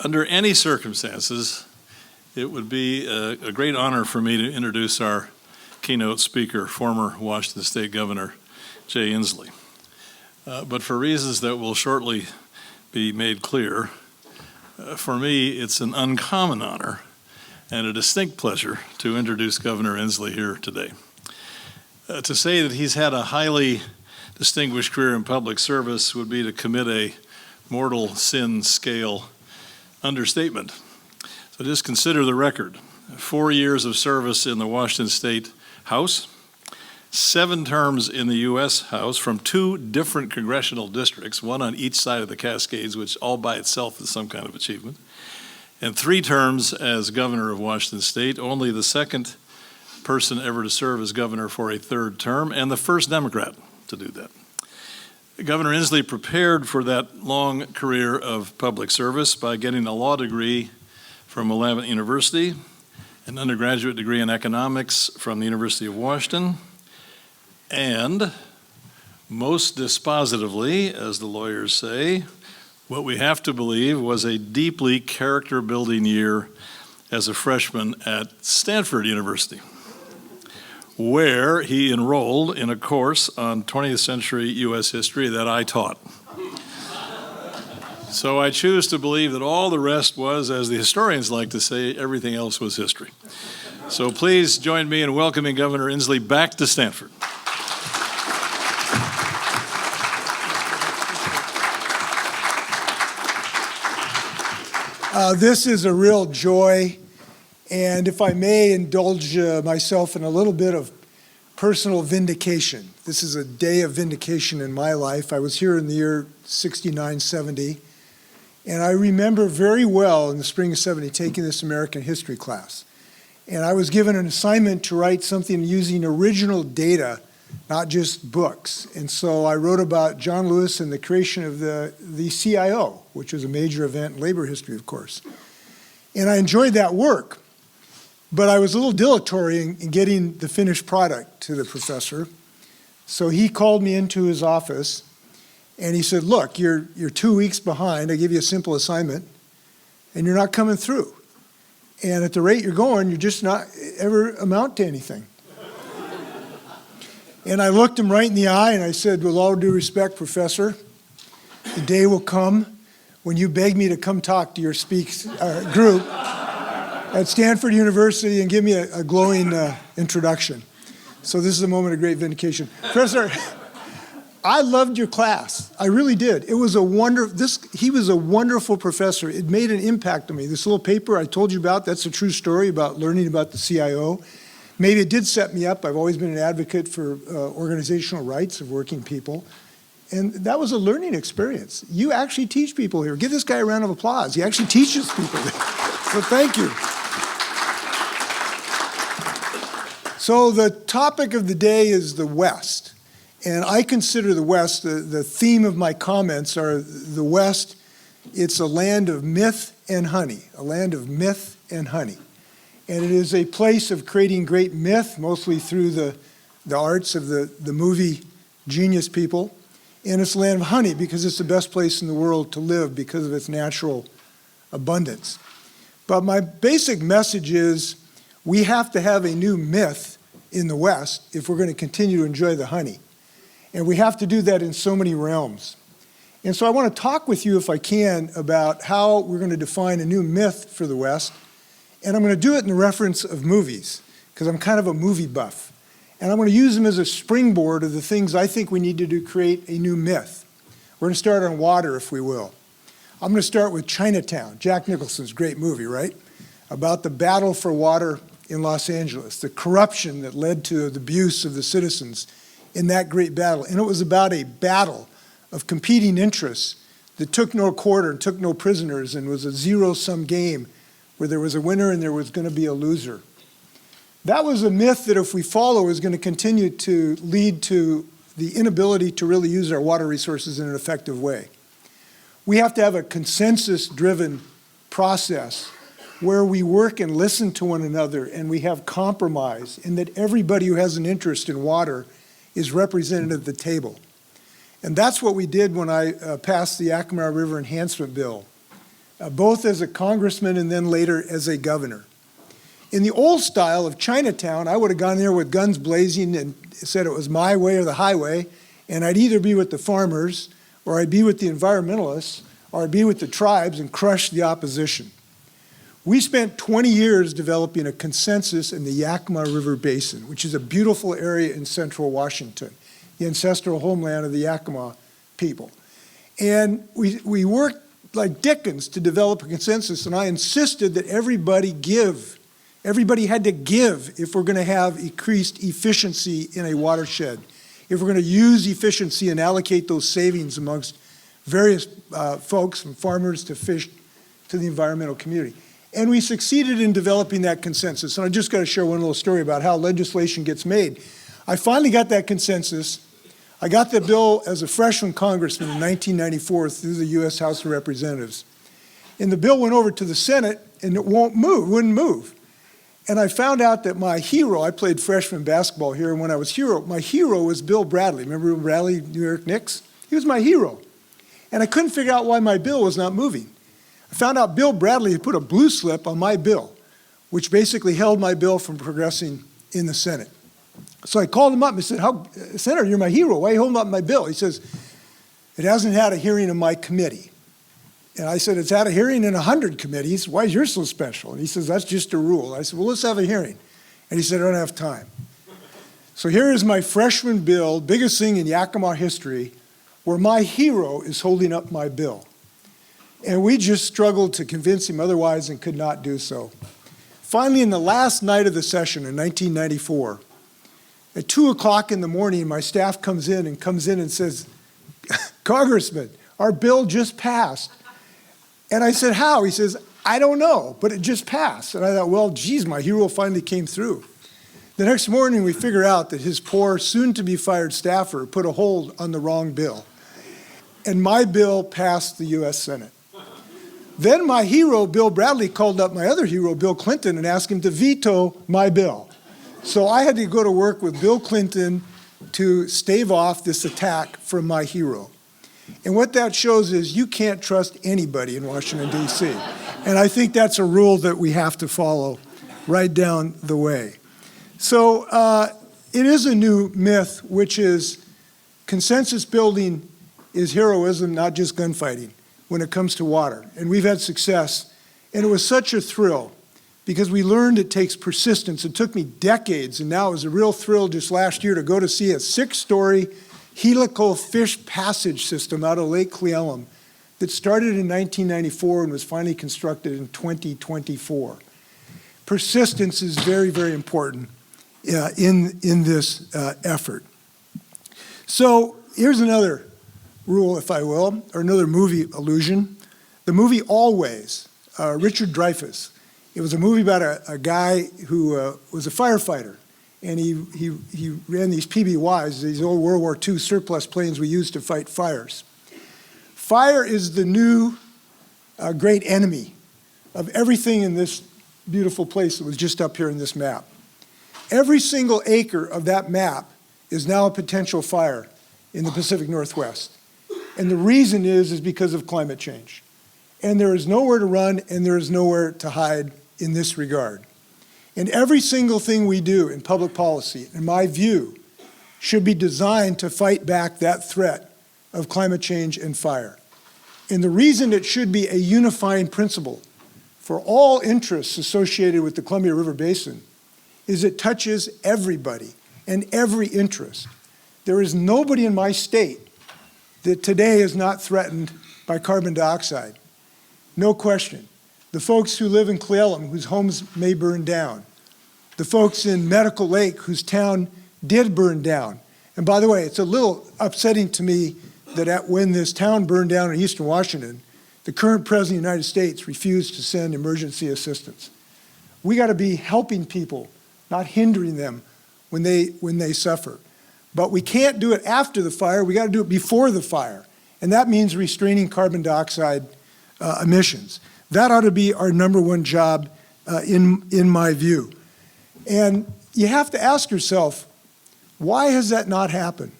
Under any circumstances, it would be a great honor for me to introduce our keynote speaker, former Washington State Governor Jay Inslee. But for reasons that will shortly be made clear, for me it's an uncommon honor and a distinct pleasure to introduce Governor Inslee here today. To say that he's had a highly distinguished career in public service would be to commit a mortal sin scale understatement. So just consider the record. 4 years of service in the Washington State House, 7 terms in the U.S. House from 2 different congressional districts, one on each side of the Cascades, which all by itself is some kind of achievement, and 3 terms as governor of Washington State, only the second person ever to serve as governor for a 3rd term, and the first Democrat to do that. Governor Inslee prepared for that long career of public service by getting a law degree from Willamette University, an undergraduate degree in economics from the University of Washington, and most dispositively, as the lawyers say, what we have to believe was a deeply character-building year as a freshman at Stanford University, where he enrolled in a course on 20th century U.S. history that I taught. So I choose to believe that all the rest was, as the historians like to say, everything else was history. So please join me in welcoming Governor Inslee back to Stanford. This is a real joy. And if I may indulge myself in a little bit of personal vindication. This is a day of vindication in my life. I was here in the year 69, 70. And I remember very well in the spring of 70 taking this American history class. And I was given an assignment to write something using original data, not just books. And so I wrote about John Lewis and the creation of the CIO, which was a major event in labor history, of course. And I enjoyed that work. But I was a little dilatory in getting the finished product to the professor. So he called me into his office and he said, look, you're 2 weeks behind. I give you a simple assignment and you're not coming through. And at the rate you're going, you're just not ever amount to anything. And I looked him right in the eye and I said, with all due respect, Professor, the day will come when you beg me to come talk to your group at Stanford University and give me a glowing introduction. So this is a moment of great vindication. Professor, I loved your class. I really did. It was he was a wonderful professor. It made an impact on me. This little paper I told you about, that's a true story about learning about the CIO. Maybe it did set me up. I've always been an advocate for organizational rights of working people. And that was a learning experience. You actually teach people here. Give this guy a round of applause. He actually teaches people. So thank you. So the topic of the day is the West. And I consider the West, the theme of my comments are the West, it's a land of myth and honey, a land of myth and honey. And it is a place of creating great myth, mostly through the arts of the movie genius people. And it's a land of honey because it's the best place in the world to live because of its natural abundance. But my basic message is we have to have a new myth in the West if we're going to continue to enjoy the honey. And we have to do that in so many realms. And so I want to talk with you, if I can, about how we're going to define a new myth for the West. And I'm going to do it in the reference of movies, because I'm kind of a movie buff. And I'm going to use them as a springboard of the things I think we need to do to create a new myth. We're going to start on water, if we will. I'm going to start with Chinatown, Jack Nicholson's great movie, right? About the battle for water in Los Angeles, the corruption that led to the abuse of the citizens in that great battle. And it was about a battle of competing interests that took no quarter and took no prisoners and was a zero-sum game where there was a winner and there was going to be a loser. That was a myth that if we follow is going to continue to lead to the inability to really use our water resources in an effective way. We have to have a consensus-driven process where we work and listen to one another and we have compromise, and that everybody who has an interest in water is represented at the table. And that's what we did when I passed the Acamar River Enhancement Bill both as a congressman and then later as a governor. In the old style of Chinatown, I would have gone there with guns blazing and said it was my way or the highway, and I'd either be with the farmers, or I'd be with the environmentalists, or I'd be with the tribes and crush the opposition. We spent 20 years developing a consensus in the Yakima River Basin, which is a beautiful area in central Washington, the ancestral homeland of the Yakima people. And we worked like Dickens to develop a consensus, and I insisted that everybody give. Everybody had to give if we're going to have increased efficiency in a watershed, if we're going to use efficiency and allocate those savings amongst various folks, from farmers to fish to the environmental community. And we succeeded in developing that consensus. And I just got to share one little story about how legislation gets made. I finally got that consensus. I got the bill as a freshman congressman in 1994 through the U.S. House of Representatives. And the bill went over to the Senate, and it wouldn't move. And I found out that my hero, I played freshman basketball here, and when I was my hero was Bill Bradley. Remember Bill Bradley, New York Knicks? He was my hero. And I couldn't figure out why my bill was not moving. I found out Bill Bradley had put a blue slip on my bill, which basically held my bill from progressing in the Senate. So I called him up and said, Senator, you're my hero. Why are you holding up my bill? He says, it hasn't had a hearing in my committee. And I said, it's had a hearing in 100 committees. Why is yours so special? And he says, that's just a rule. I said, well, let's have a hearing. And he said, I don't have time. So here is my freshman bill, biggest thing in Yakima history, where my hero is holding up my bill. And we just struggled to convince him otherwise and could not do so. Finally, in the last night of the session in 1994, at 2 o'clock in the morning, my staff comes in and says, Congressman, our bill just passed. And I said, how? He says, I don't know, but it just passed. And I thought, well, geez, my hero finally came through. The next morning, we figure out that his poor, soon-to-be-fired staffer put a hold on the wrong bill. And my bill passed the U.S. Senate. Then my hero, Bill Bradley, called up my other hero, Bill Clinton, and asked him to veto my bill. So I had to go to work with Bill Clinton to stave off this attack from my hero. And what that shows is you can't trust anybody in Washington, D.C. And I think that's a rule that we have to follow right down the way. So it is a new myth, which is consensus building is heroism, not just gunfighting, when it comes to water. And we've had success. And it was such a thrill because we learned it takes persistence. It took me decades, and now it was a real thrill just last year to go to see a 6-story helical fish passage system out of Lake Cleellum that started in 1994 and was finally constructed in 2024. Persistence is very, very important in this effort. So here's another rule, if I will, or another movie allusion. The movie Always, Richard Dreyfuss. It was a movie about a guy who was a firefighter. And he ran these PBYs, these old World War II surplus planes we used to fight fires. Fire is the new great enemy of everything in this beautiful place that was just up here in this map. Every single acre of that map is now a potential fire in the Pacific Northwest. And the reason is because of climate change. And there is nowhere to run and there is nowhere to hide in this regard. And every single thing we do in public policy, in my view, should be designed to fight back that threat of climate change and fire. And the reason it should be a unifying principle for all interests associated with the Columbia River Basin is it touches everybody and every interest. There is nobody in my state that today is not threatened by carbon dioxide. No question. The folks who live in Cleellum, whose homes may burn down. The folks in Medical Lake, whose town did burn down. And by the way, it's a little upsetting to me that when this town burned down in eastern Washington, the current president of the United States refused to send emergency assistance. We got to be helping people, not hindering them when they suffer. But we can't do it after the fire, we got to do it before the fire. And that means restraining carbon dioxide emissions. That ought to be our number one job in my view. And you have to ask yourself, why has that not happened?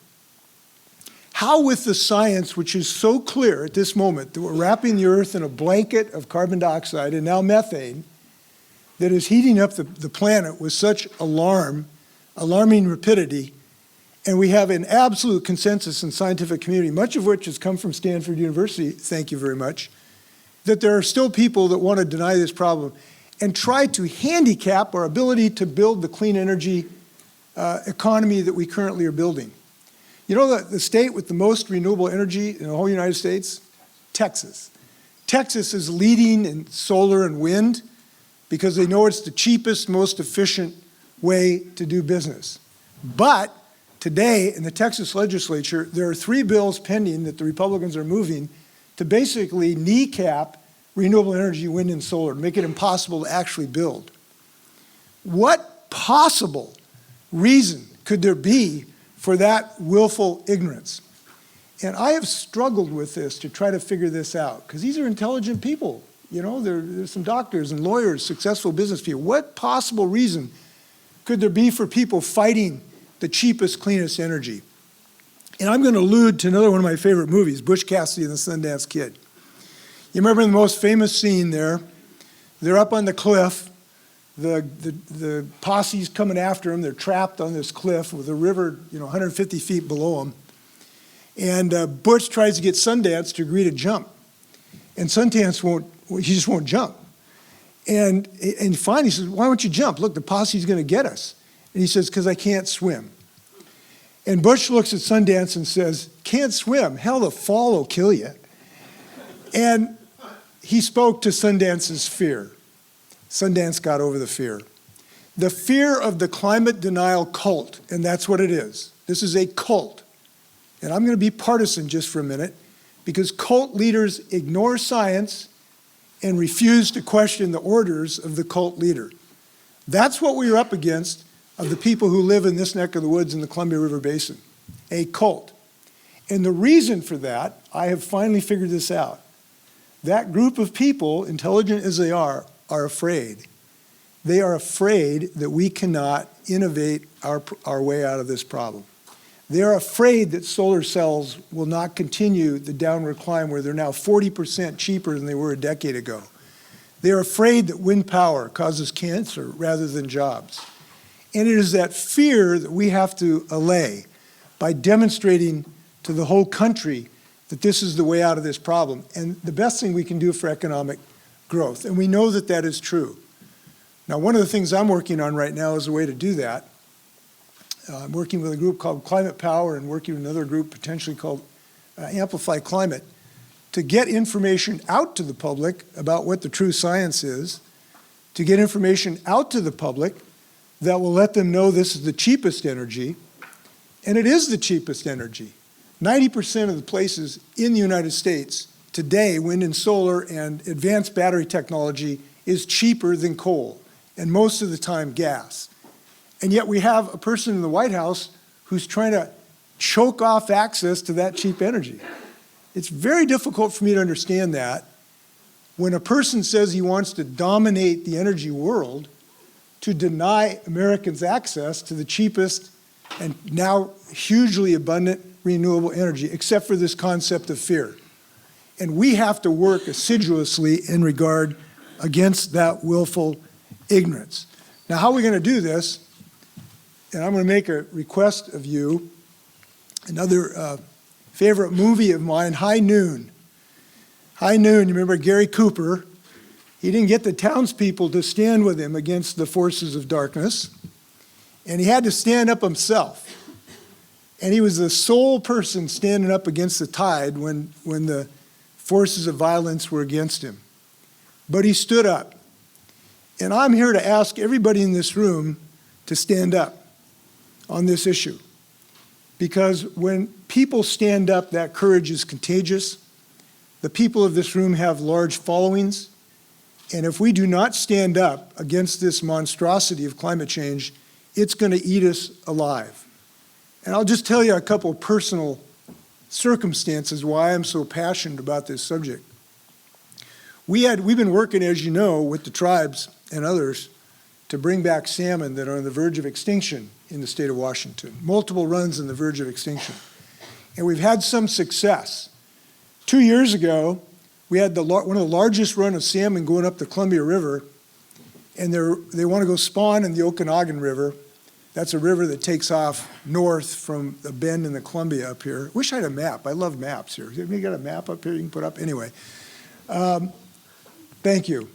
How with the science, which is so clear at this moment, that we're wrapping the Earth in a blanket of carbon dioxide and now methane that is heating up the planet with such alarming rapidity, and we have an absolute consensus in the scientific community, much of which has come from Stanford University, thank you very much, that there are still people that want to deny this problem and try to handicap our ability to build the clean energy economy that we currently are building. You know the state with the most renewable energy in the whole United States? Texas. Texas is leading in solar and wind because they know it's the cheapest, most efficient way to do business. But today in the Texas legislature, there are 3 bills pending that the Republicans are moving to basically kneecap renewable energy, wind and solar, to make it impossible to actually build. What possible reason could there be for that willful ignorance? And I have struggled with this to try to figure this out, because these are intelligent people. You know, there's some doctors and lawyers, successful business people. What possible reason could there be for people fighting the cheapest, cleanest energy? And I'm going to allude to another one of my favorite movies, Butch Cassidy and the Sundance Kid. You remember the most famous scene there? They're up on the cliff. The posse's coming after them. They're trapped on this cliff with a river, 150 feet below them. And Butch tries to get Sundance to agree to jump. And Sundance he just won't jump. And finally he says, why don't you jump? Look, the posse's going to get us. And he says, because I can't swim. And Butch looks at Sundance and says, can't swim? Hell, the fall will kill you. And he spoke to Sundance's fear. Sundance got over the fear. The fear of the climate denial cult, and that's what it is. This is a cult. And I'm going to be partisan just for a minute, because cult leaders ignore science and refuse to question the orders of the cult leader. That's what we're up against of the people who live in this neck of the woods in the Columbia River Basin, a cult. And the reason for that, I have finally figured this out. That group of people, intelligent as they are afraid. They are afraid that we cannot innovate our way out of this problem. They are afraid that solar cells will not continue the downward climb where they're now 40% cheaper than they were a decade ago. They are afraid that wind power causes cancer rather than jobs. And it is that fear that we have to allay by demonstrating to the whole country that this is the way out of this problem and the best thing we can do for economic growth. And we know that that is true. Now, one of the things I'm working on right now is a way to do that. I'm working with a group called Climate Power and working with another group potentially called Amplify Climate to get information out to the public about what the true science is, to get information out to the public that will let them know this is the cheapest energy, and it is the cheapest energy. 90% of the places in the United States today, wind and solar and advanced battery technology is cheaper than coal, and most of the time gas. And yet we have a person in the White House who's trying to choke off access to that cheap energy. It's very difficult for me to understand that when a person says he wants to dominate the energy world, to deny Americans access to the cheapest and now hugely abundant renewable energy, except for this concept of fear. And we have to work assiduously in regard against that willful ignorance. Now, how are we going to do this? And I'm going to make a request of you. Another favorite movie of mine, High Noon. High Noon, you remember Gary Cooper? He didn't get the townspeople to stand with him against the forces of darkness, and he had to stand up himself. And he was the sole person standing up against the tide when the forces of violence were against him. But he stood up. And I'm here to ask everybody in this room to stand up on this issue. Because when people stand up, that courage is contagious. The people of this room have large followings. And if we do not stand up against this monstrosity of climate change, it's going to eat us alive. And I'll just tell you a couple of personal circumstances why I'm so passionate about this subject. We've been working, as you know, with the tribes and others to bring back salmon that are on the verge of extinction in the state of Washington. Multiple runs on the verge of extinction. and we've had some success. 2 years ago, we had one of the largest run of salmon going up the Columbia River, and they want to go spawn in the Okanagan River. That's a river that takes off north from the bend in the Columbia up here. Wish I had a map. I love maps here. Have you got a map up here you can put up? Anyway, thank you.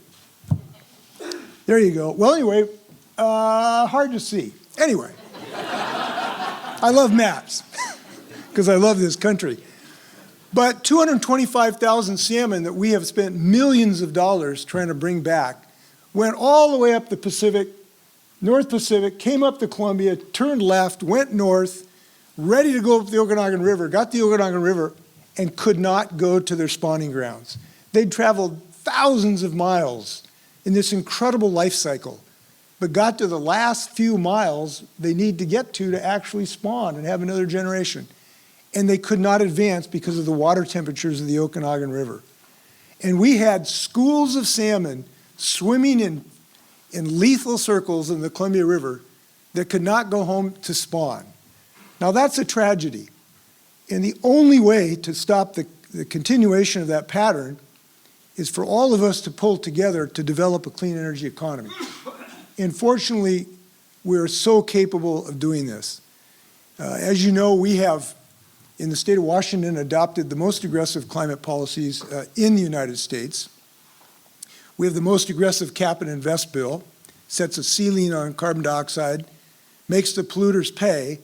There you go. Well, anyway, hard to see. Anyway, I love maps because I love this country. But 225,000 salmon that we have spent millions of dollars trying to bring back went all the way up the Pacific, North Pacific, came up the Columbia, turned left, went north, ready to go up the Okanagan River, got the Okanagan River, and could not go to their spawning grounds. They'd traveled thousands of miles in this incredible life cycle, but got to the last few miles they need to get to actually spawn and have another generation. And they could not advance because of the water temperatures of the Okanagan River. And we had schools of salmon swimming in lethal circles in the Columbia River that could not go home to spawn. Now that's a tragedy. And the only way to stop the continuation of that pattern is for all of us to pull together to develop a clean energy economy. And fortunately, we're so capable of doing this. As you know, we have, in the state of Washington, adopted the most aggressive climate policies in the United States. We have the most aggressive cap and invest bill, sets a ceiling on carbon dioxide, makes the polluters pay,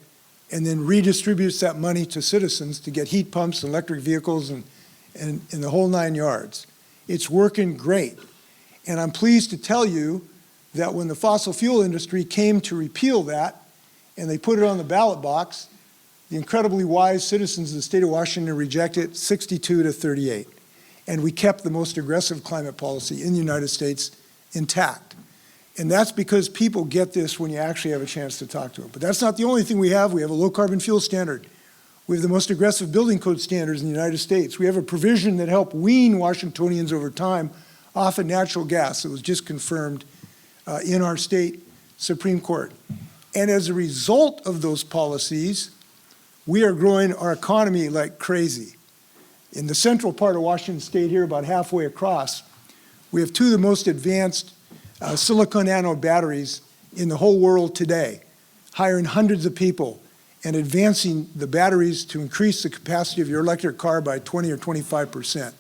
and then redistributes that money to citizens to get heat pumps and electric vehicles and the whole 9 yards. It's working great. And I'm pleased to tell you that when the fossil fuel industry came to repeal that, and they put it on the ballot box, the incredibly wise citizens of the state of Washington rejected it 62 to 38. And we kept the most aggressive climate policy in the United States intact. And that's because people get this when you actually have a chance to talk to them. But that's not the only thing we have. We have a low carbon fuel standard. We have the most aggressive building code standards in the United States. We have a provision that helped wean Washingtonians over time off of natural gas that was just confirmed in our state Supreme Court. And as a result of those policies, we are growing our economy like crazy. In the central part of Washington State here, about halfway across, we have two of the most advanced silicon anode batteries in the whole world today, hiring hundreds of people and advancing the batteries to increase the capacity of your electric car by 20 or 25%.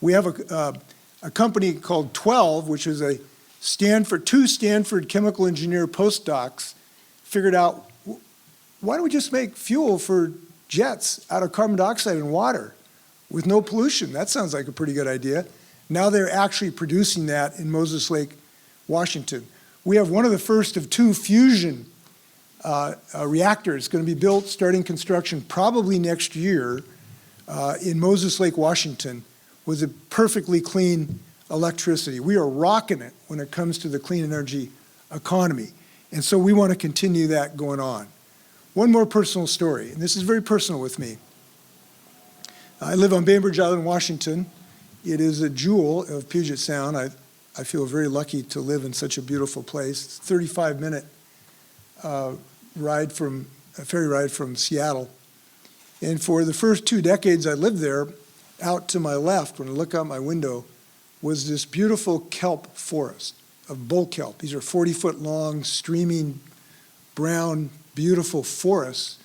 We have a company called 12, which is two Stanford chemical engineer postdocs figured out, why don't we just make fuel for jets out of carbon dioxide and water with no pollution? That sounds like a pretty good idea. Now they're actually producing that in Moses Lake, Washington. We have one of the first of two fusion reactors going to be built, starting construction probably next year in Moses Lake, Washington, with a perfectly clean electricity. We are rocking it when it comes to the clean energy economy. And so we want to continue that going on. One more personal story, and this is very personal with me. I live on Bainbridge Island, Washington. It is a jewel of Puget Sound. I feel very lucky to live in such a beautiful place. It's a 35-minute ferry ride from Seattle. And for the first 2 decades I lived there, out to my left, when I look out my window, was this beautiful kelp forest of bull kelp. These are 40-foot long, streaming, brown, beautiful forests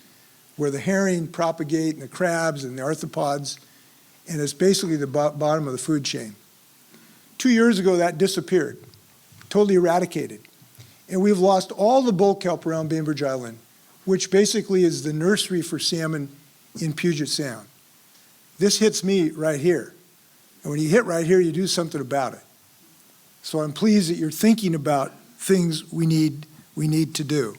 where the herring propagate and the crabs and the arthropods, and it's basically the bottom of the food chain. 2 years ago, that disappeared, totally eradicated. And we've lost all the bull kelp around Bainbridge Island, which basically is the nursery for salmon in Puget Sound. This hits me right here. And when you hit right here, you do something about it. So I'm pleased that you're thinking about things we need to do.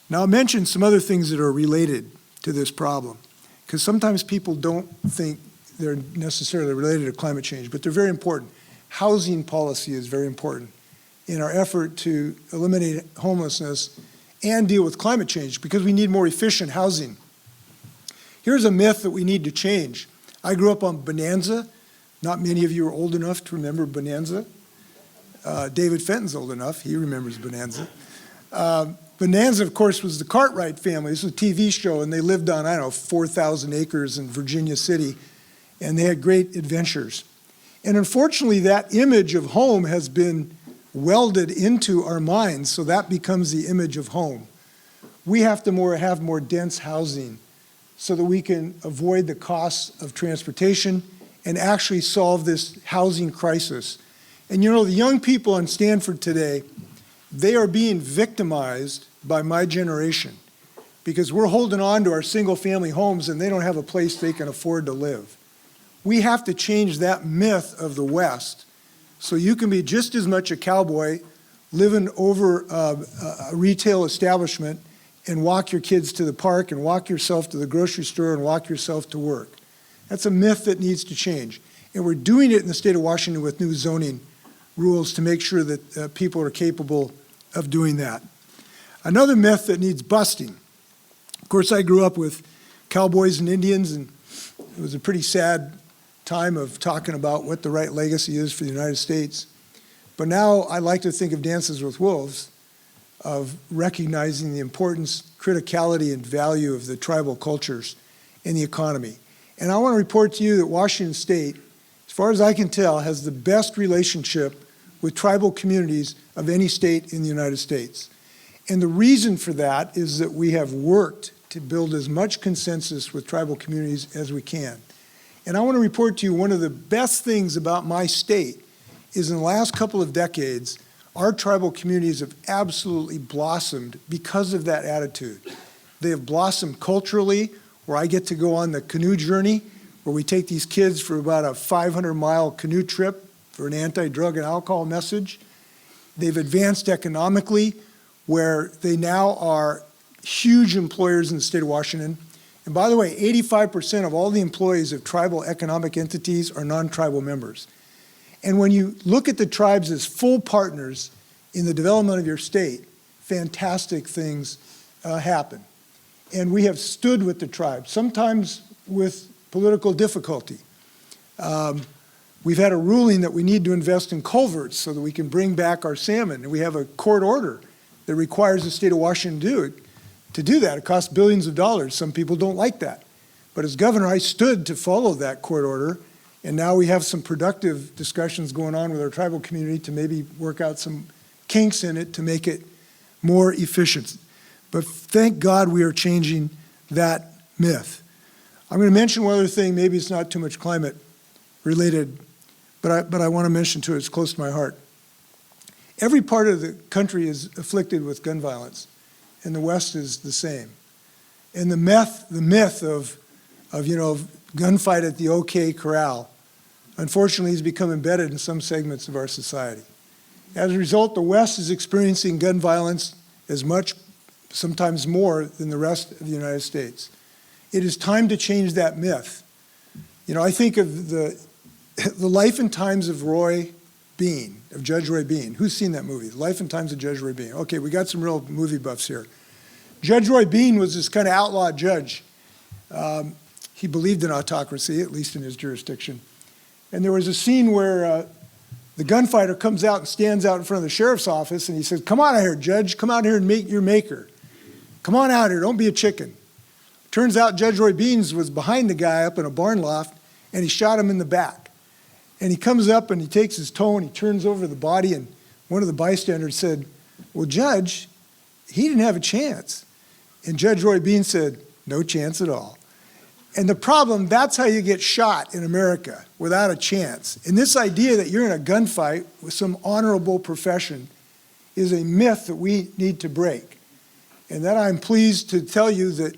Now I'll mention some other things that are related to this problem, because sometimes people don't think they're necessarily related to climate change, but they're very important. Housing policy is very important in our effort to eliminate homelessness and deal with climate change, because we need more efficient housing. Here's a myth that we need to change. I grew up on Bonanza. Not many of you are old enough to remember Bonanza. David Fenton's old enough. He remembers Bonanza. Bonanza, of course, was the Cartwright family. This was a TV show, and they lived on, 4,000 acres in Virginia City, and they had great adventures. And unfortunately, that image of home has been welded into our minds, so that becomes the image of home. We have to have more dense housing so that we can avoid the costs of transportation and actually solve this housing crisis. And you know, the young people in Stanford today, they are being victimized by my generation because we're holding on to our single-family homes and they don't have a place they can afford to live. We have to change that myth of the West so you can be just as much a cowboy living over a retail establishment and walk your kids to the park and walk yourself to the grocery store and walk yourself to work. That's a myth that needs to change. And we're doing it in the state of Washington with new zoning rules to make sure that people are capable of doing that. Another myth that needs busting. Of course, I grew up with cowboys and Indians, and it was a pretty sad time of talking about what the right legacy is for the United States. But now I like to think of Dances with Wolves, of recognizing the importance, criticality, and value of the tribal cultures in the economy. And I want to report to you that Washington State, as far as I can tell, has the best relationship with tribal communities of any state in the United States. And the reason for that is that we have worked to build as much consensus with tribal communities as we can. And I want to report to you one of the best things about my state is in the last couple of decades, our tribal communities have absolutely blossomed because of that attitude. They have blossomed culturally, where I get to go on the canoe journey, where we take these kids for about a 500-mile canoe trip for an anti-drug and alcohol message. They've advanced economically, where they now are huge employers in the state of Washington. And by the way, 85% of all the employees of tribal economic entities are non-tribal members. And when you look at the tribes as full partners in the development of your state, fantastic things happen. And we have stood with the tribes, sometimes with political difficulty. We've had a ruling that we need to invest in culverts so that we can bring back our salmon. And we have a court order that requires the state of Washington to do that. It costs billions of dollars. Some people don't like that. But as governor, I stood to follow that court order. And now we have some productive discussions going on with our tribal community to maybe work out some kinks in it to make it more efficient. But thank God we are changing that myth. I'm going to mention one other thing. Maybe it's not too much climate related, but I want to mention too, it's close to my heart. Every part of the country is afflicted with gun violence, and the West is the same. And the myth of gunfight at the OK Corral, unfortunately, has become embedded in some segments of our society. As a result, the West is experiencing gun violence as much, sometimes more, than the rest of the United States. It is time to change that myth. You know, I think of the life and times of Roy Bean, of Judge Roy Bean. Who's seen that movie? Life and Times of Judge Roy Bean. Okay, we got some real movie buffs here. Judge Roy Bean was this kind of outlaw judge. He believed in autocracy, at least in his jurisdiction. And there was a scene where the gunfighter comes out and stands out in front of the sheriff's office, and he says, "Come on out here, Judge. Come out here and meet your maker. Come on out here. Don't be a chicken." Turns out Judge Roy Beans was behind the guy up in a barn loft, and he shot him in the back. And he comes up and he takes his toe and he turns over the body, and one of the bystanders said, "Well, Judge, he didn't have a chance." And Judge Roy Bean said, "No chance at all." And the problem, that's how you get shot in America, without a chance. And this idea that you're in a gunfight with some honorable profession is a myth that we need to break. And that I'm pleased to tell you that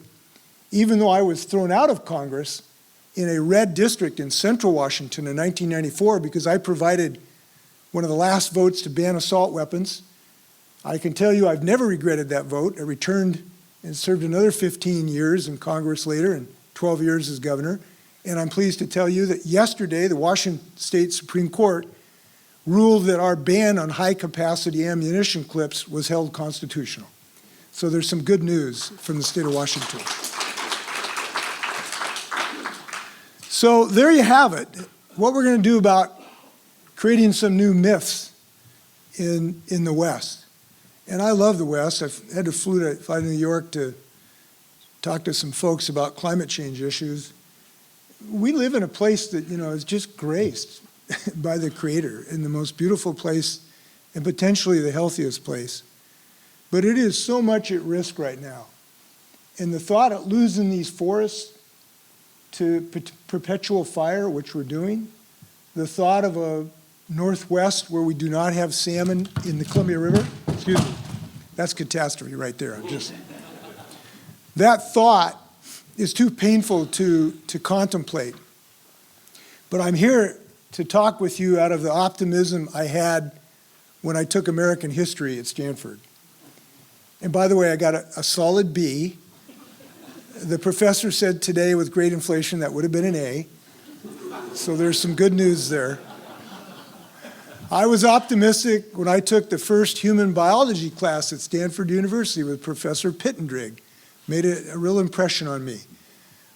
even though I was thrown out of Congress in a red district in central Washington in 1994 because I provided one of the last votes to ban assault weapons, I can tell you I've never regretted that vote. I returned and served another 15 years in Congress later and 12 years as governor. And I'm pleased to tell you that yesterday the Washington State Supreme Court ruled that our ban on high-capacity ammunition clips was held constitutional. So there's some good news from the state of Washington. So there you have it. What we're going to do about creating some new myths in the West. And I love the West. I've had to fly to New York to talk to some folks about climate change issues. We live in a place that, is just graced by the Creator, in the most beautiful place and potentially the healthiest place. But it is so much at risk right now. And the thought of losing these forests to perpetual fire, which we're doing, the thought of a Northwest where we do not have salmon in the Columbia River, excuse me, that's catastrophe right there. That thought is too painful to contemplate. But I'm here to talk with you out of the optimism I had when I took American history at Stanford. And by the way, I got a solid B. The professor said today with great inflation that would have been an A. So there's some good news there. I was optimistic when I took the first human biology class at Stanford University with Professor Pittendrigg. Made a real impression on me.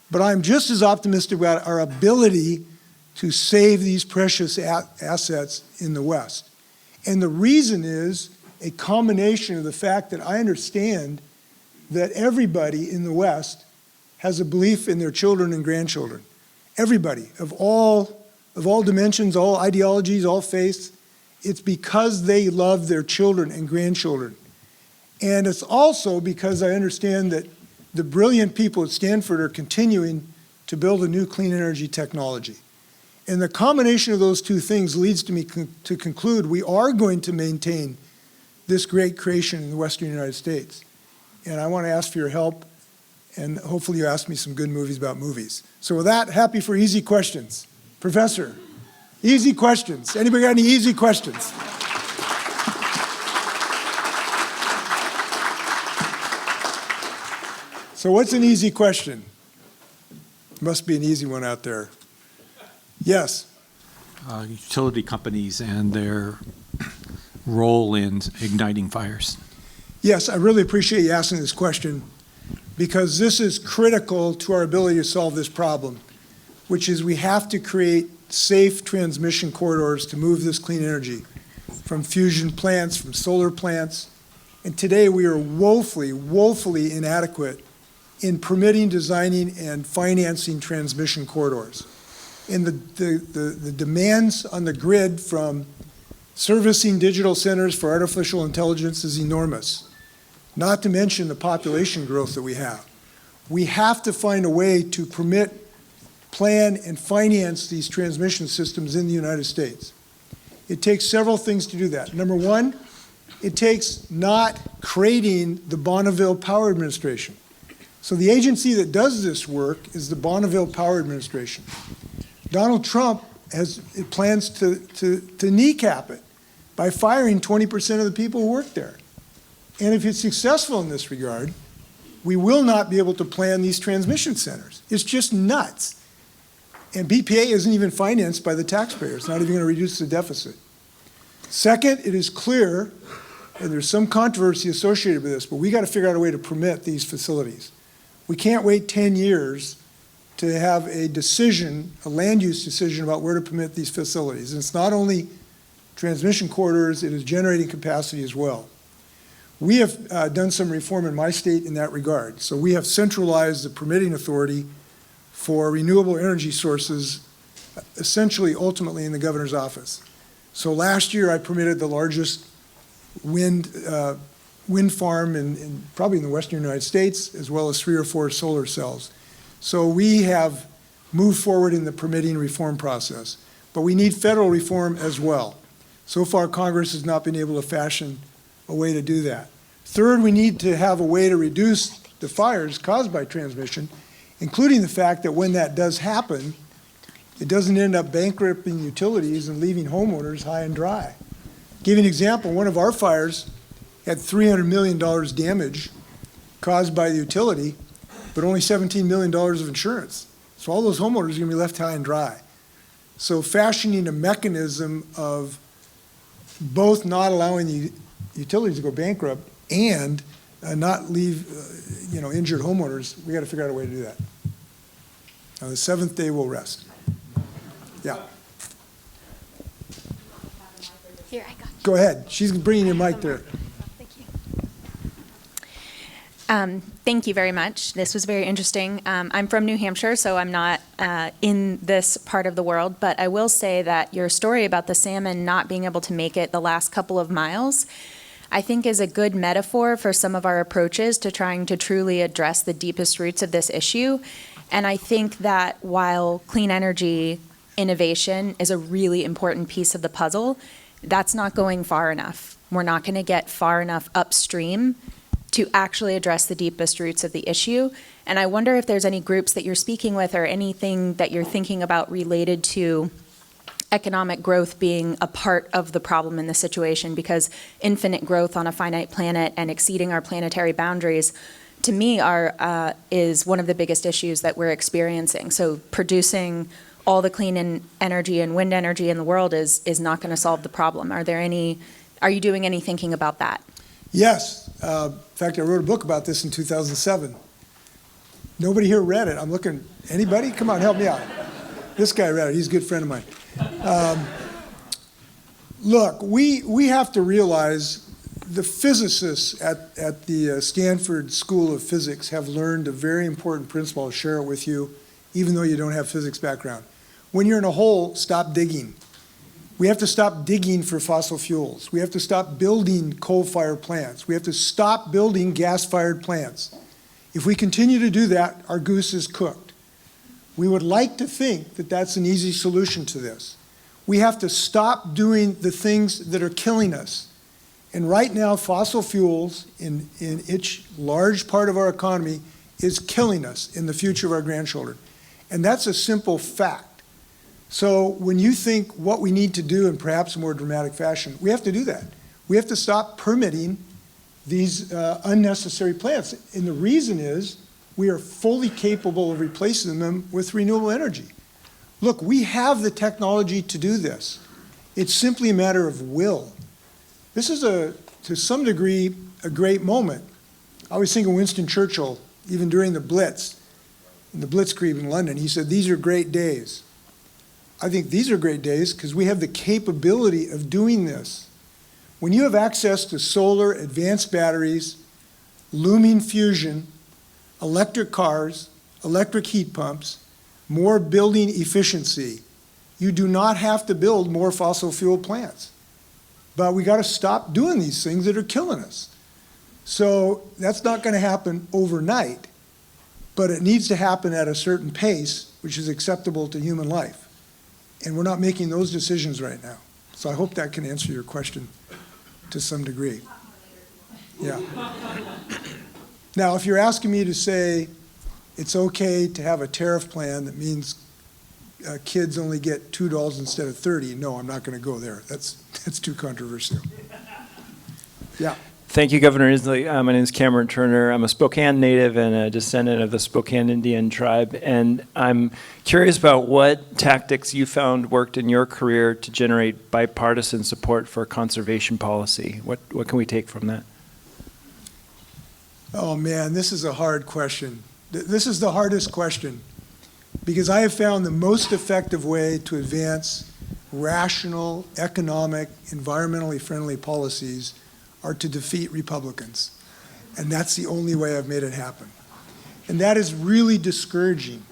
But I'm just as optimistic about our ability to save these precious assets in the West. And the reason is a combination of the fact that I understand that everybody in the West has a belief in their children and grandchildren. Everybody, of all dimensions, all ideologies, all faiths. It's because they love their children and grandchildren. And it's also because I understand that the brilliant people at Stanford are continuing to build a new clean energy technology. And the combination of those two things leads me to conclude we are going to maintain this great creation in the Western United States. And I want to ask for your help, and hopefully you ask me some good movies about movies. So with that, happy for easy questions. Professor, easy questions. Anybody got any easy questions? So what's an easy question? Must be an easy one out there. Yes? Utility companies and their role in igniting fires. Yes, I really appreciate you asking this question because this is critical to our ability to solve this problem, which is we have to create safe transmission corridors to move this clean energy from fusion plants, from solar plants. And today we are woefully inadequate in permitting, designing, and financing transmission corridors. And the demands on the grid from servicing digital centers for artificial intelligence is enormous, not to mention the population growth that we have. We have to find a way to permit, plan, and finance these transmission systems in the United States. It takes several things to do that. Number one, it takes not creating the Bonneville Power Administration. So the agency that does this work is the Bonneville Power Administration. Donald Trump has plans to kneecap it by firing 20% of the people who work there. And if it's successful in this regard, we will not be able to plan these transmission centers. It's just nuts. And BPA isn't even financed by the taxpayers, it's not even going to reduce the deficit. Second, it is clear, and there's some controversy associated with this, but we got to figure out a way to permit these facilities. We can't wait 10 years to have a decision, a land use decision about where to permit these facilities. And it's not only transmission corridors, it is generating capacity as well. We have done some reform in my state in that regard. So we have centralized the permitting authority for renewable energy sources, essentially ultimately in the governor's office. So last year I permitted the largest wind farm probably in the western United States, as well as 3 or 4 solar cells. So we have moved forward in the permitting reform process, but we need federal reform as well. So far, Congress has not been able to fashion a way to do that. Third, we need to have a way to reduce the fires caused by transmission, including the fact that when that does happen, it doesn't end up bankrupting utilities and leaving homeowners high and dry. Give you an example, one of our fires had $300 million damage caused by the utility, but only $17 million of insurance. So all those homeowners are going to be left high and dry. So fashioning a mechanism of both not allowing the utilities to go bankrupt and not leave injured homeowners, we got to figure out a way to do that. On the 7th day, we'll rest. Yeah. Here, I got you. Go ahead. She's bringing your mic there. Thank you. Thank you very much. This was very interesting. I'm from New Hampshire, so I'm not in this part of the world, but I will say that your story about the salmon not being able to make it the last couple of miles, I think is a good metaphor for some of our approaches to trying to truly address the deepest roots of this issue. And I think that while clean energy innovation is a really important piece of the puzzle, that's not going far enough. We're not going to get far enough upstream to actually address the deepest roots of the issue. And I wonder if there's any groups that you're speaking with or anything that you're thinking about related to economic growth being a part of the problem in the situation, because infinite growth on a finite planet and exceeding our planetary boundaries, to me, is one of the biggest issues that we're experiencing. So producing all the clean energy and wind energy in the world is not going to solve the problem. Are you doing any thinking about that? Yes. In fact, I wrote a book about this in 2007. Nobody here read it. I'm looking, anybody? Come on, help me out. This guy read it. He's a good friend of mine. Look, we have to realize the physicists at the Stanford School of Physics have learned a very important principle. I'll share it with you, even though you don't have physics background. When you're in a hole, stop digging. We have to stop digging for fossil fuels. We have to stop building coal-fired plants. We have to stop building gas-fired plants. If we continue to do that, our goose is cooked. We would like to think that that's an easy solution to this. We have to stop doing the things that are killing us. And right now, fossil fuels in each large part of our economy is killing us in the future of our grandchildren. And that's a simple fact. So when you think what we need to do in perhaps a more dramatic fashion, we have to do that. We have to stop permitting these unnecessary plants. And the reason is we are fully capable of replacing them with renewable energy. Look, we have the technology to do this. It's simply a matter of will. This is, to some degree, a great moment. I always think of Winston Churchill, even during the Blitz, in the Blitzkrieg in London. He said, "These are great days." I think these are great days because we have the capability of doing this. When you have access to solar, advanced batteries, looming fusion, electric cars, electric heat pumps, more building efficiency, you do not have to build more fossil fuel plants. But we got to stop doing these things that are killing us. So that's not going to happen overnight, but it needs to happen at a certain pace, which is acceptable to human life. And we're not making those decisions right now. So I hope that can answer your question to some degree. Yeah. Now, if you're asking me to say it's okay to have a tariff plan that means kids only get $2 instead of 30, no, I'm not going to go there. That's too controversial. Yeah. Thank you, Governor Inslee. My name is Cameron Turner. I'm a Spokane native and a descendant of the Spokane Indian tribe. And I'm curious about what tactics you found worked in your career to generate bipartisan support for conservation policy. What can we take from that? Oh, man, this is a hard question. This is the hardest question because I have found the most effective way to advance rational, economic, environmentally friendly policies are to defeat Republicans. And that's the only way I've made it happen. And that is really discouraging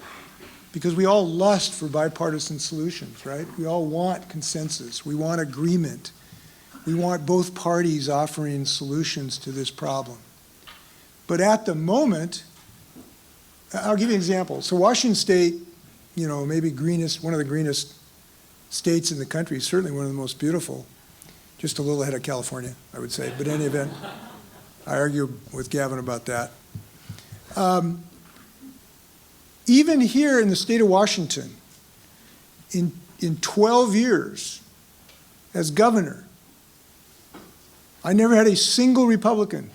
because we all lust for bipartisan solutions, right? We all want consensus. We want agreement. We want both parties offering solutions to this problem. But at the moment, I'll give you an example. So Washington State, maybe one of the greenest states in the country, certainly one of the most beautiful. Just a little ahead of California, I would say. But in any event, I argue with Gavin about that. Even here in the state of Washington, in 12 years as governor, I never had a single Republican,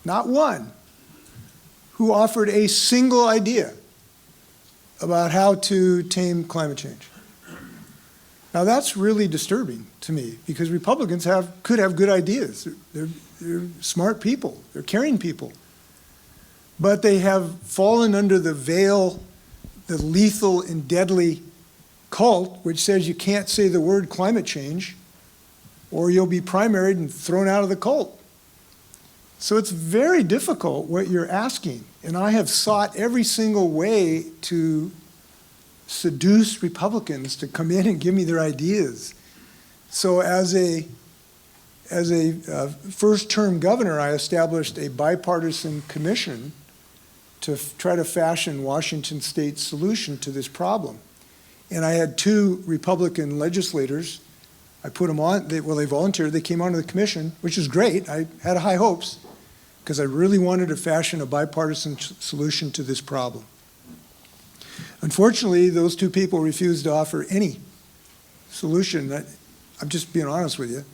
not one, who offered a single idea about how to tame climate change. Now that's really disturbing to me because Republicans could have good ideas. They're smart people, they're caring people. But they have fallen under the veil, the lethal and deadly cult, which says you can't say the word climate change or you'll be primaried and thrown out of the cult. So it's very difficult what you're asking. And I have sought every single way to seduce Republicans to come in and give me their ideas. So as a first-term governor, I established a bipartisan commission to try to fashion Washington State's solution to this problem. And I had 2 Republican legislators. I put them on, they volunteered, they came onto the commission, which is great. I had high hopes because I really wanted to fashion a bipartisan solution to this problem. Unfortunately, those 2 people refused to offer any solution. I'm just being honest with you.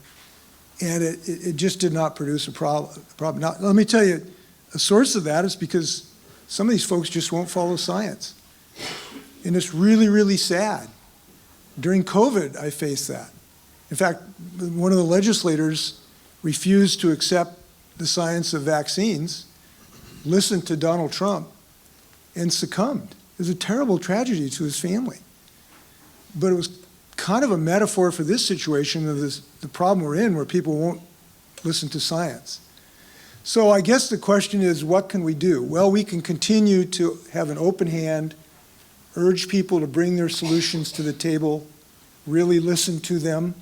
And it just did not produce a problem. Now, let me tell you, a source of that is because some of these folks just won't follow science. And it's really, really sad. During COVID, I faced that. In fact, one of the legislators refused to accept the science of vaccines, listened to Donald Trump, and succumbed. It was a terrible tragedy to his family. But it was kind of a metaphor for this situation of the problem we're in, where people won't listen to science. So I guess the question is, what can we do? Well, we can continue to have an open hand, urge people to bring their solutions to the table, really listen to them,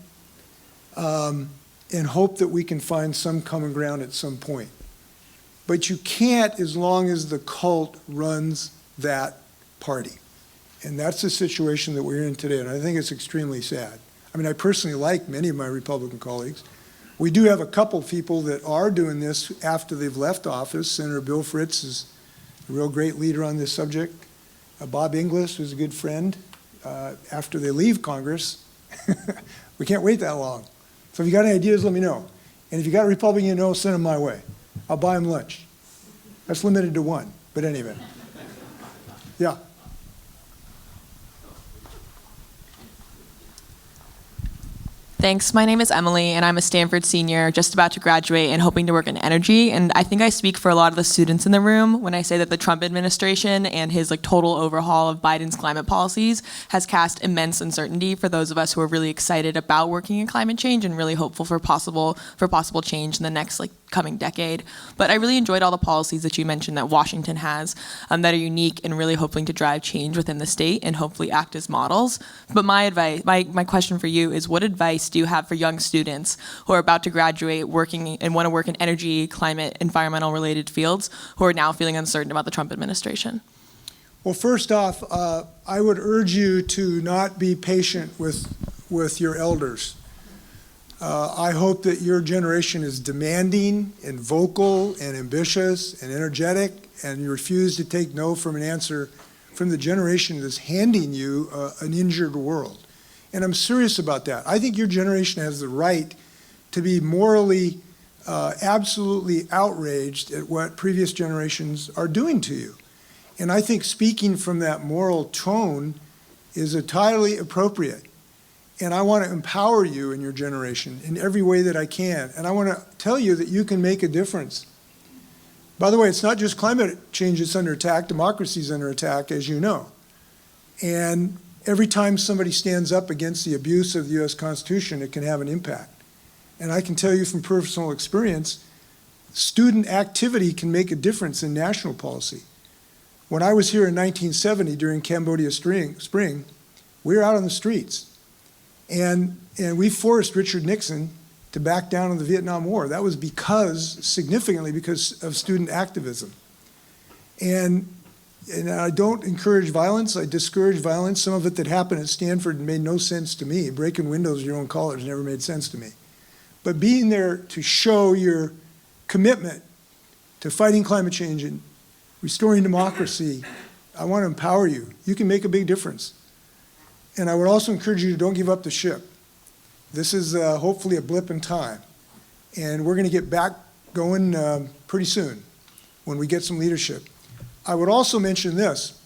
and hope that we can find some common ground at some point. But you can't as long as the cult runs that party. And that's the situation that we're in today, and I think it's extremely sad. I mean, I personally like many of my Republican colleagues. We do have a couple people that are doing this after they've left office. Senator Bill Fritz is a real great leader on this subject. Bob Inglis, who's a good friend, after they leave Congress. We can't wait that long. So if you got any ideas, let me know. And if you got a Republican you know, send them my way. I'll buy them lunch. That's limited to 1, but anyway. Yeah. Thanks. My name is Emily, and I'm a Stanford senior, just about to graduate and hoping to work in energy. And I think I speak for a lot of the students in the room when I say that the Trump administration and his total overhaul of Biden's climate policies has cast immense uncertainty for those of us who are really excited about working in climate change and really hopeful for possible change in the next coming decade. But I really enjoyed all the policies that you mentioned that Washington has that are unique and really hoping to drive change within the state and hopefully act as models. But my advice, my question for you is, what advice do you have for young students who are about to graduate, working and want to work in energy, climate, environmental related fields, who are now feeling uncertain about the Trump administration? Well, first off, I would urge you to not be patient with your elders. I hope that your generation is demanding and vocal and ambitious and energetic, and you refuse to take no from an answer from the generation that's handing you an injured world. And I'm serious about that. I think your generation has the right to be morally absolutely outraged at what previous generations are doing to you. And I think speaking from that moral tone is entirely appropriate. And I want to empower you in your generation in every way that I can. And I want to tell you that you can make a difference. By the way, it's not just climate change that's under attack. Democracy is under attack, as you know. And every time somebody stands up against the abuse of the U.S. Constitution, it can have an impact. And I can tell you from personal experience, student activity can make a difference in national policy. When I was here in 1970 during Cambodia Spring, we were out on the streets. And we forced Richard Nixon to back down in the Vietnam War. That was significantly because of student activism. And I don't encourage violence, I discourage violence. Some of it that happened at Stanford made no sense to me. Breaking windows of your own college never made sense to me. But being there to show your commitment to fighting climate change and restoring democracy, I want to empower you. You can make a big difference. And I would also encourage you to don't give up the ship. This is hopefully a blip in time. And we're going to get back going pretty soon when we get some leadership. I would also mention this.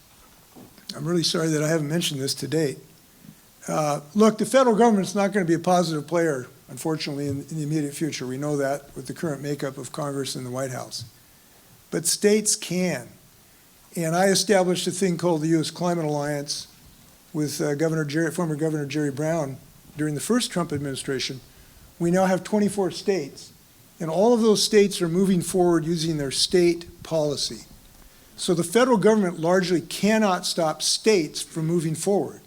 I'm really sorry that I haven't mentioned this to date. Look, the federal government's not going to be a positive player, unfortunately, in the immediate future. We know that with the current makeup of Congress and the White House. But states can. And I established a thing called the U.S. Climate Alliance with former Governor Jerry Brown during the first Trump administration. We now have 24 states And all of those states are moving forward using their state policy. So the federal government largely cannot stop states from moving forward.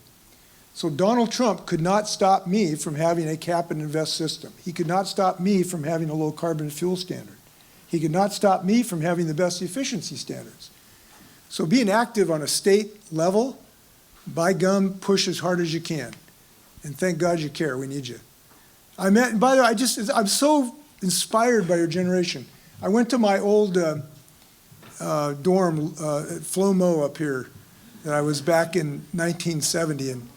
So Donald Trump could not stop me from having a cap and invest system. He could not stop me from having a low carbon fuel standard. He could not stop me from having the best efficiency standards. So being active on a state level, by gum, push as hard as you can. And thank God you care, we need you. By the way, I'm so inspired by your generation. I went to my old dorm at Flomo up here that I was back in 1970 and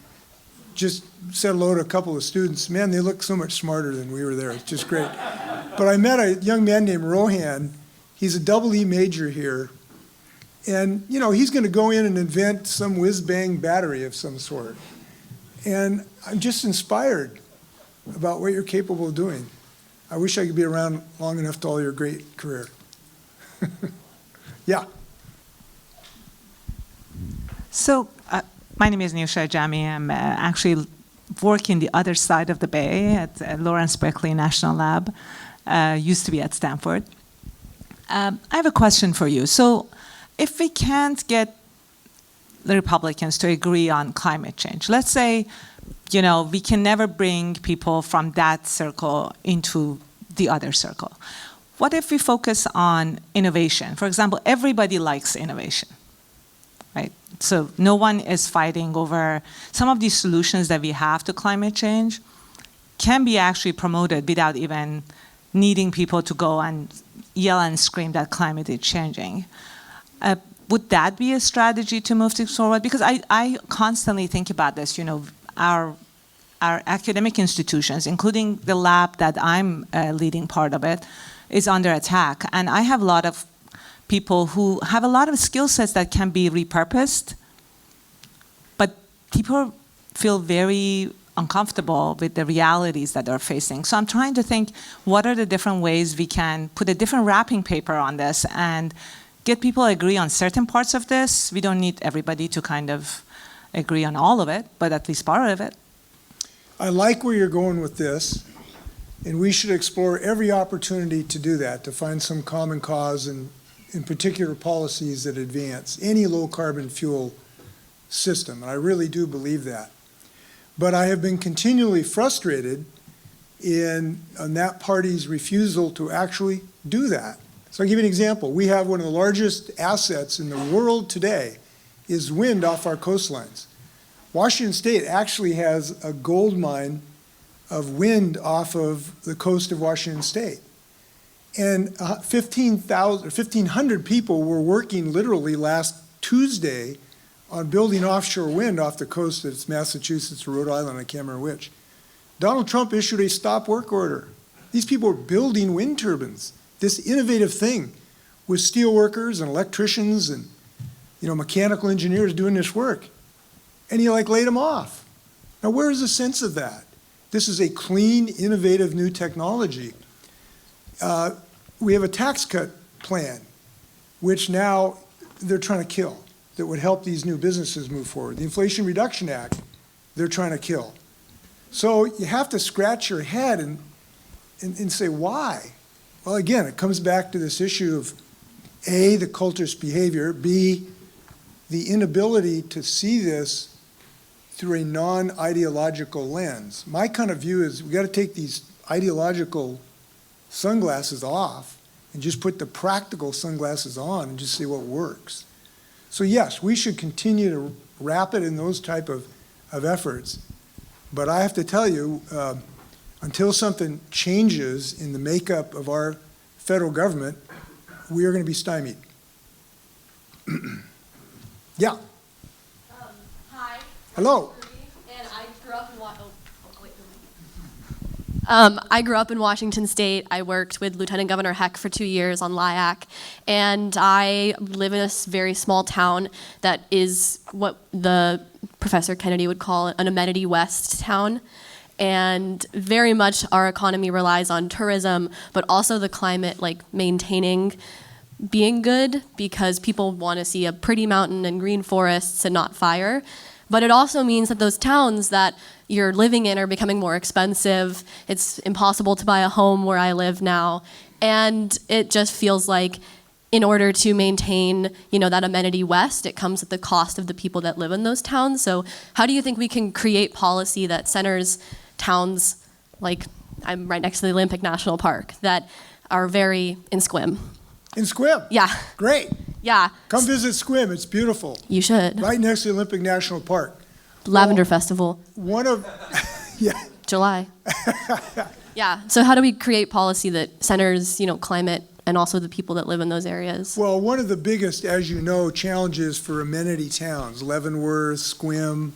just said hello to a couple of students. Man, they look so much smarter than we were there. It's just great. But I met a young man named Rohan. He's a double E major here. And, you know, he's going to go in and invent some whiz-bang battery of some sort. And I'm just inspired about what you're capable of doing. I wish I could be around long enough to follow your great career. Yeah. So, my name is Nusha Jami. I'm actually working the other side of the Bay at Lawrence Berkeley National Lab. Used to be at Stanford. I have a question for you. So, if we can't get the Republicans to agree on climate change, let's say, you know, we can never bring people from that circle into the other circle. What if we focus on innovation? For example, everybody likes innovation, right? So no one is fighting over some of these solutions that we have to climate change can be actually promoted without even needing people to go and yell and scream that climate is changing. Would that be a strategy to move things forward? Because I constantly think about this, you know, our academic institutions, including the lab that I'm leading part of it, is under attack. And I have a lot of people who have a lot of skill sets that can be repurposed, but people feel very uncomfortable with the realities that they're facing. So I'm trying to think, what are the different ways we can put a different wrapping paper on this and get people to agree on certain parts of this? We don't need everybody to kind of agree on all of it, but at least part of it. I like where you're going with this, and we should explore every opportunity to do that, to find some common cause and in particular policies that advance any low-carbon fuel system, and I really do believe that. But I have been continually frustrated on that party's refusal to actually do that. So I'll give you an example. We have one of the largest assets in the world today is wind off our coastlines. Washington State actually has a gold mine of wind off of the coast of Washington State. And 1,500 people were working literally last Tuesday on building offshore wind off the coast of Massachusetts or Rhode Island, I can't remember which. Donald Trump issued a stop work order. These people are building wind turbines, this innovative thing, with steel workers and electricians and mechanical engineers doing this work. And he laid them off. Now where's the sense of that? This is a clean, innovative new technology. We have a tax cut plan, which now they're trying to kill, that would help these new businesses move forward. The Inflation Reduction Act, they're trying to kill. So you have to scratch your head and say, why? Well, again, it comes back to this issue of A, the cultist behavior, B, the inability to see this through a non-ideological lens. My kind of view is we got to take these ideological sunglasses off and just put the practical sunglasses on and just see what works. So yes, we should continue to wrap it in those type of efforts. But I have to tell you, until something changes in the makeup of our federal government, we are going to be stymied. Yeah. Hi. Hello. And I grew up in I grew up in Washington State. I worked with Lieutenant Governor Heck for 2 years on LIAC, and I live in a very small town that is what the Professor Kennedy would call an amenity west town. And very much our economy relies on tourism, but also the climate, maintaining being good, because people want to see a pretty mountain and green forests and not fire. But it also means that those towns that you're living in are becoming more expensive. It's impossible to buy a home where I live now. And it just feels like in order to maintain, that amenity west, it comes at the cost of the people that live in those towns. So how do you think we can create policy that centers towns like, I'm right next to the Olympic National Park, that are very in Squim? In Squim? Yeah. Great. Yeah. Come visit Squim. It's beautiful. You should. Right next to the Olympic National Park. Lavender Festival. One of, yeah. July. Yeah. So how do we create policy that centers, climate and also the people that live in those areas? Well, one of the biggest, as you know, challenges for amenity towns, Leavenworth, Squim,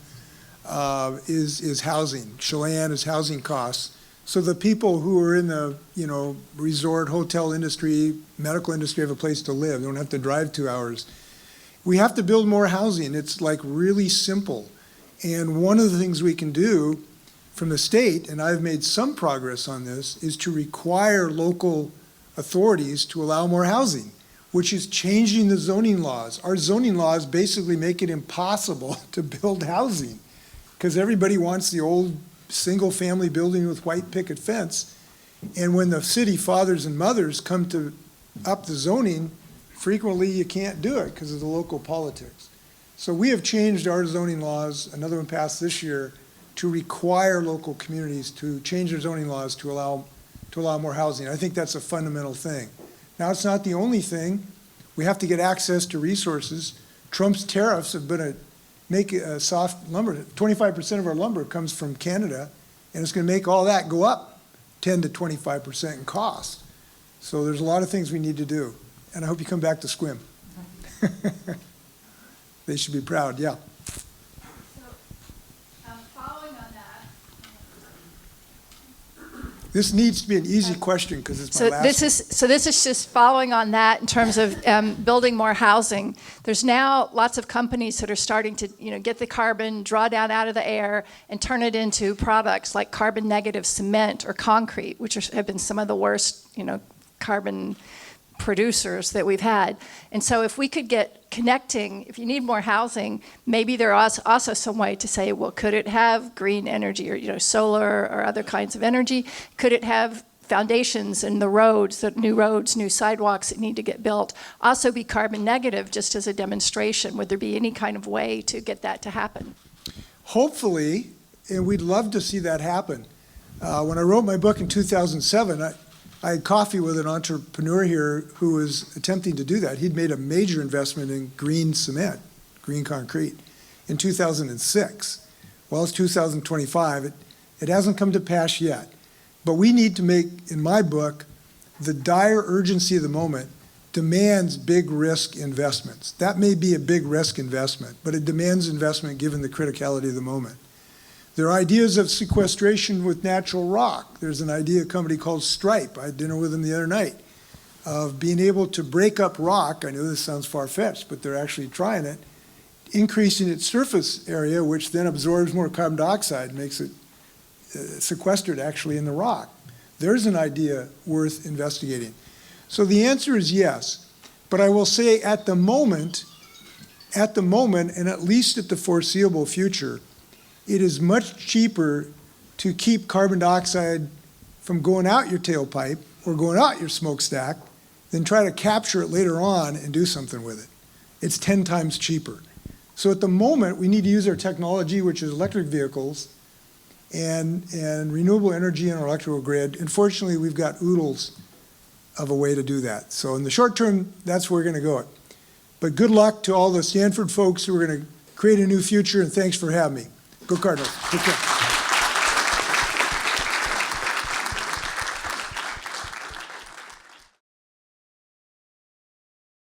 is housing. Chelan is housing costs. So the people who are in the, resort, hotel industry, medical industry have a place to live. They don't have to drive 2 hours. We have to build more housing. It's like really simple. And one of the things we can do from the state, and I've made some progress on this, is to require local authorities to allow more housing, which is changing the zoning laws. Our zoning laws basically make it impossible to build housing because everybody wants the old single-family building with white picket fence. And when the city fathers and mothers come to up the zoning, frequently you can't do it because of the local politics. So we have changed our zoning laws, another one passed this year, to require local communities to change their zoning laws to allow more housing. I think that's a fundamental thing. Now, it's not the only thing. We have to get access to resources. Trump's tariffs have been make soft lumber. 25% of our lumber comes from Canada, and it's going to make all that go up 10 to 25% in cost. So there's a lot of things we need to do. And I hope you come back to Squim. They should be proud, yeah. Following on that. This needs to be an easy question because it's my last one. This is just following on that in terms of building more housing. There's now lots of companies that are starting to get the carbon, draw down out of the air, and turn it into products like carbon negative cement or concrete, which have been some of the worst carbon producers that we've had. And so if we could get connecting, if you need more housing, maybe there is also some way to say, well, could it have green energy or solar or other kinds of energy? Could it have foundations in the roads, new sidewalks that need to get built, also be carbon negative just as a demonstration? Would there be any kind of way to get that to happen? Hopefully, and we'd love to see that happen. When I wrote my book in 2007, I had coffee with an entrepreneur here who was attempting to do that. He'd made a major investment in green cement, green concrete, in 2006. Well, it's 2025. It hasn't come to pass yet. But we need to make, in my book, the dire urgency of the moment demands big risk investments. That may be a big risk investment, but it demands investment given the criticality of the moment. There are ideas of sequestration with natural rock. There's an idea, a company called Stripe, I had dinner with them the other night, of being able to break up rock. I know this sounds far-fetched, but they're actually trying it, increasing its surface area, which then absorbs more carbon dioxide, makes it sequestered actually in the rock. There's an idea worth investigating. So the answer is yes, but I will say at the moment, and at least at the foreseeable future, it is much cheaper to keep carbon dioxide from going out your tailpipe or going out your smokestack than try to capture it later on and do something with it. It's 10 times cheaper. So at the moment, we need to use our technology, which is electric vehicles and renewable energy in our electrical grid. Unfortunately, we've got oodles of a way to do that. So in the short term, that's where we're going to go. But good luck to all the Stanford folks who are going to create a new future, and thanks for having me. Go Cardinals. Take care.